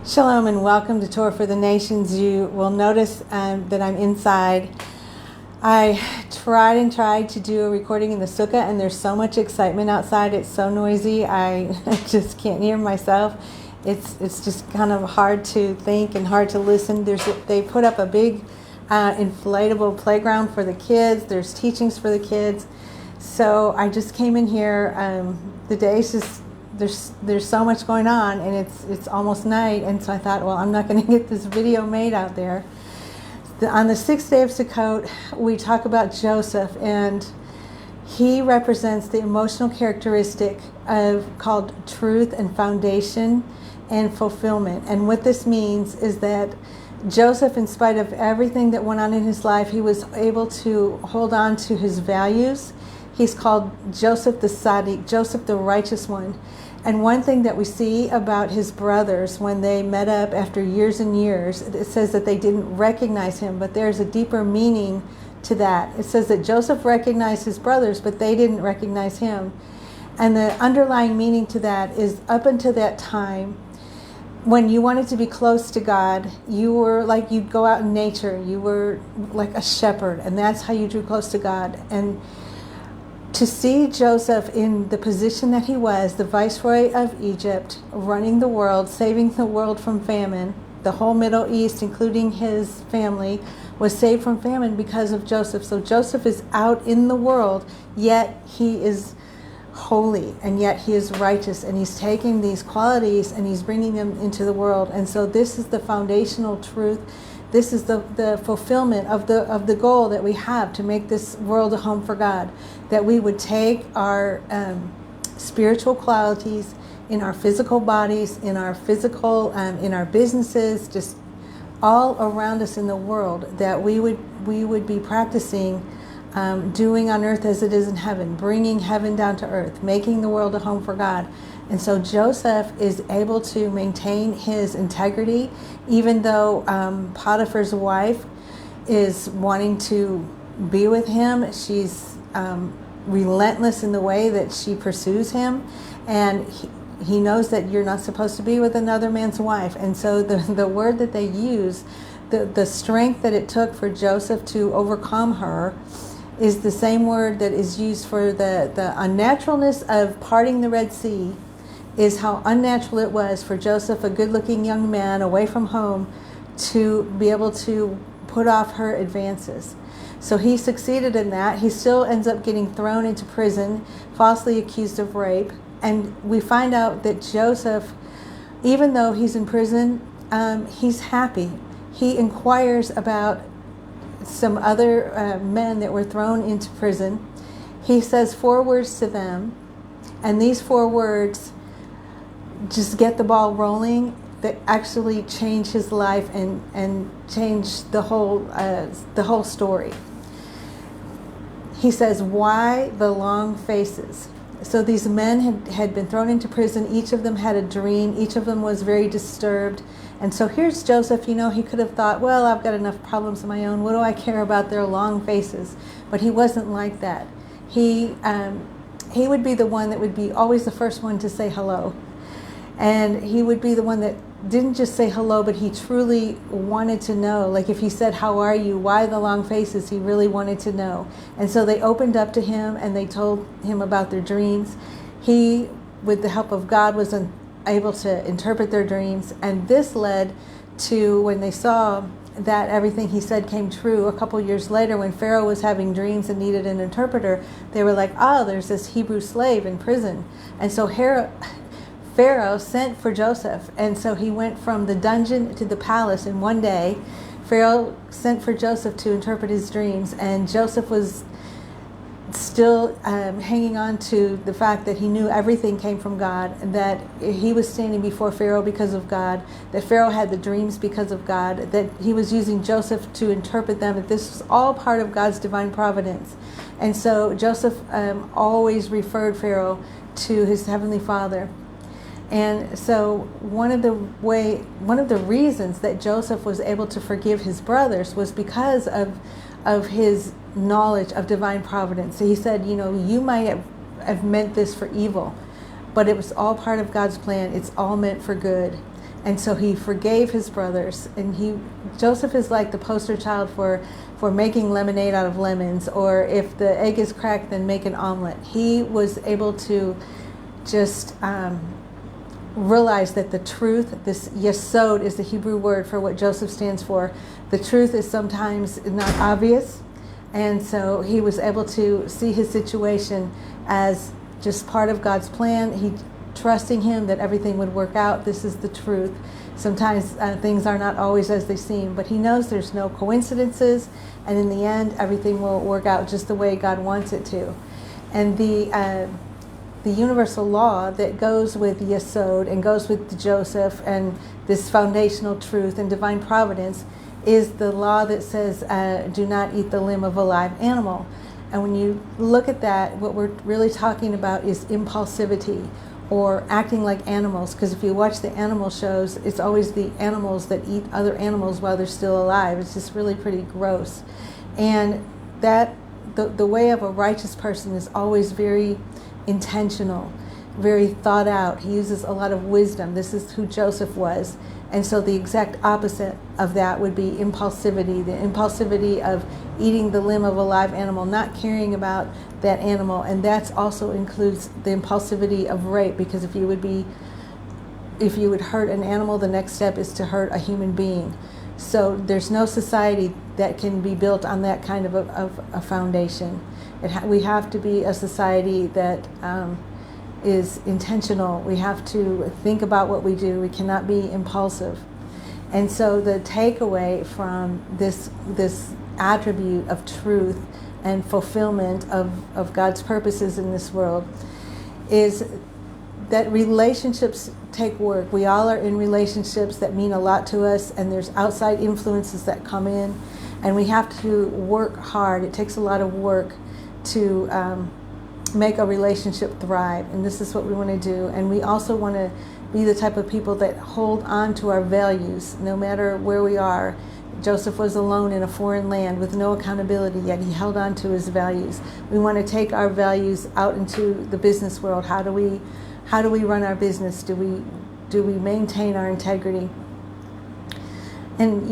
Shalom and welcome to Torah for the Nations. You will notice that I'm inside. I tried to do a recording in the sukkah, and there's so much excitement outside. It's so noisy. I just can't hear myself. It's just kind of hard to think and hard to listen. They put up a big inflatable playground for the kids. There's teachings for the kids. So I just came in here. The day's just there's so much going on, and it's almost night, and so I thought, well, I'm not going to get this video made out there. On the 6th day of Sukkot, we talk about Joseph, and he represents the emotional characteristic called truth and foundation and fulfillment. And what this means is that Joseph, in spite of everything that went on in his life, he was able to hold on to his values. He's called Joseph the Sadiq, Joseph the righteous one. And one thing that we see about his brothers when they met up after years and years, it says that they didn't recognize him, but there's a deeper meaning to that. It says that Joseph recognized his brothers, but they didn't recognize him. And the underlying meaning to that is, up until that time, when you wanted to be close to God, you were like, you'd go out in nature. You were like a shepherd, and that's how you drew close to God. And to see Joseph in the position that he was, the viceroy of Egypt, running the world, saving the world from famine, the whole Middle East, including his family, was saved from famine because of Joseph. So Joseph is out in the world, yet he is holy, and yet he is righteous, and he's taking these qualities and he's bringing them into the world. And so this is the foundational truth. This is the fulfillment of the goal that we have to make this world a home for God, that we would take our spiritual qualities in our physical bodies, in our businesses, just all around us in the world, that we would be practicing doing on earth as it is in heaven, bringing heaven down to earth, making the world a home for God. And so Joseph is able to maintain his integrity, even though Potiphar's wife is wanting to be with him. She's relentless in the way that she pursues him, and he knows that you're not supposed to be with another man's wife. And so the word that they use, the strength that it took for Joseph to overcome her, is the same word that is used for the unnaturalness of parting the Red Sea, is how unnatural it was for Joseph, a good-looking young man away from home, to be able to put off her advances. So he succeeded in that. He still ends up getting thrown into prison, falsely accused of rape. And we find out that Joseph, even though he's in prison, he's happy. He inquires about some other men that were thrown into prison. He says 4 words to them, and these 4 words just get the ball rolling, that actually change his life and change the whole story. He says, "Why the long faces?" So these men had been thrown into prison. Each of them had a dream. Each of them was very disturbed. And so here's Joseph. He could have thought, well, I've got enough problems of my own. What do I care about their long faces? But he wasn't like that. He would be the one that would be always the first one to say hello. And he would be the one that didn't just say hello, but he truly wanted to know. Like if he said, "How are you? Why the long faces?" He really wanted to know. And so they opened up to him and they told him about their dreams. He, with the help of God, was able to interpret their dreams. And this led to, when they saw that everything he said came true, a couple years later, when Pharaoh was having dreams and needed an interpreter, they were like, "Oh, there's this Hebrew slave in prison." And so Pharaoh sent for Joseph, and so he went from the dungeon to the palace in one day. Pharaoh sent for Joseph to interpret his dreams, and Joseph was still hanging on to the fact that he knew everything came from God, and that he was standing before Pharaoh because of God, that Pharaoh had the dreams because of God, that he was using Joseph to interpret them, that this was all part of God's divine providence. And so Joseph always referred Pharaoh to his heavenly Father. And so one of the reasons that Joseph was able to forgive his brothers was because of his knowledge of divine providence. So he said, you might have meant this for evil, but it was all part of God's plan. It's all meant for good. And so he forgave his brothers, and Joseph is like the poster child for making lemonade out of lemons, or if the egg is cracked, then make an omelet. He was able to just realize that the truth, this yesod is the Hebrew word for what Joseph stands for. The truth is sometimes not obvious, and so he was able to see his situation as just part of God's plan. He trusting him that everything would work out. This is the truth. Sometimes things are not always as they seem, but he knows there's no coincidences, and in the end, everything will work out just the way God wants it to. And the universal law that goes with Yesod and goes with Joseph and this foundational truth and divine providence is the law that says, do not eat the limb of a live animal. And when you look at that, what we're really talking about is impulsivity, or acting like animals, because if you watch the animal shows, it's always the animals that eat other animals while they're still alive. It's just really pretty gross. And that the way of a righteous person is always very intentional, very thought out. He uses a lot of wisdom. This is who Joseph was. And so the exact opposite of that would be impulsivity, the impulsivity of eating the limb of a live animal, not caring about that animal. And that also includes the impulsivity of rape, because if you would hurt an animal, the next step is to hurt a human being. So there's no society that can be built on that kind of a foundation. We have to be a society that is intentional. We have to think about what we do. We cannot be impulsive. And so the takeaway from this attribute of truth and fulfillment of God's purposes in this world is that relationships take work. We all are in relationships that mean a lot to us, and there's outside influences that come in, and we have to work hard. It takes a lot of work to make a relationship thrive, and this is what we want to do. And we also want to be the type of people that hold on to our values no matter where we are. Joseph was alone in a foreign land with no accountability, yet he held on to his values. We want to take our values out into the business world. How do we run our business? Do we maintain our integrity? And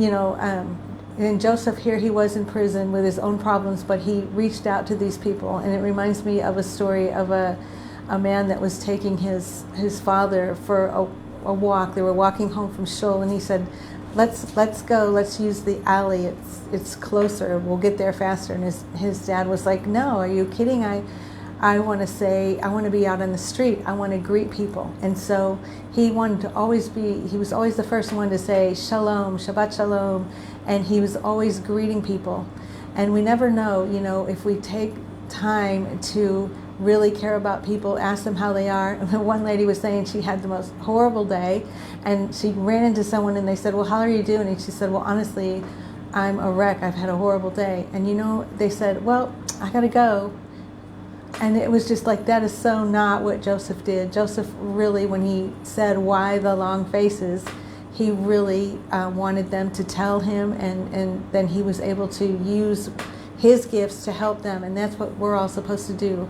and Joseph, here he was in prison with his own problems, but he reached out to these people. And it reminds me of a story of a man that was taking his father for a walk. They were walking home from shul, and he said, let's go, let's use the alley, it's closer, we'll get there faster. And his dad was like, no, are you kidding? I want to be out on the street. I want to greet people. And so he was always the first one to say shalom, Shabbat shalom, and he was always greeting people. And we never know, if we take time to really care about people, ask them how they are. One lady was saying she had the most horrible day, and she ran into someone and they said, well, how are you doing? And she said, well, honestly, I'm a wreck. I've had a horrible day. And they said, well, I gotta go. And it was just like, that is so not what Joseph did. Joseph really, when he said, why the long faces, he really wanted them to tell him, and then he was able to use his gifts to help them. And that's what we're all supposed to do.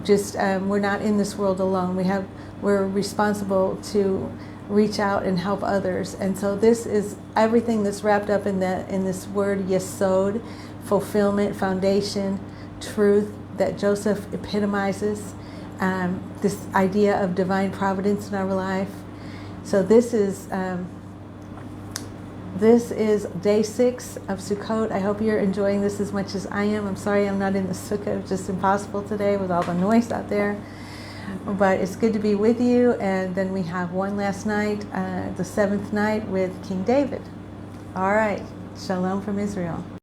Just we're not in this world alone. We're responsible to reach out and help others. And so this is everything that's wrapped up in this word yesod, fulfillment, foundation, truth, that Joseph epitomizes, this idea of divine providence in our life. So this is day 6 of Sukkot. I hope you're enjoying this as much as I am. I'm sorry I'm not in the sukkah. It's just impossible today with all the noise out there. But it's good to be with you. And then we have one last night, the 7th night with King David. All right. Shalom from Israel.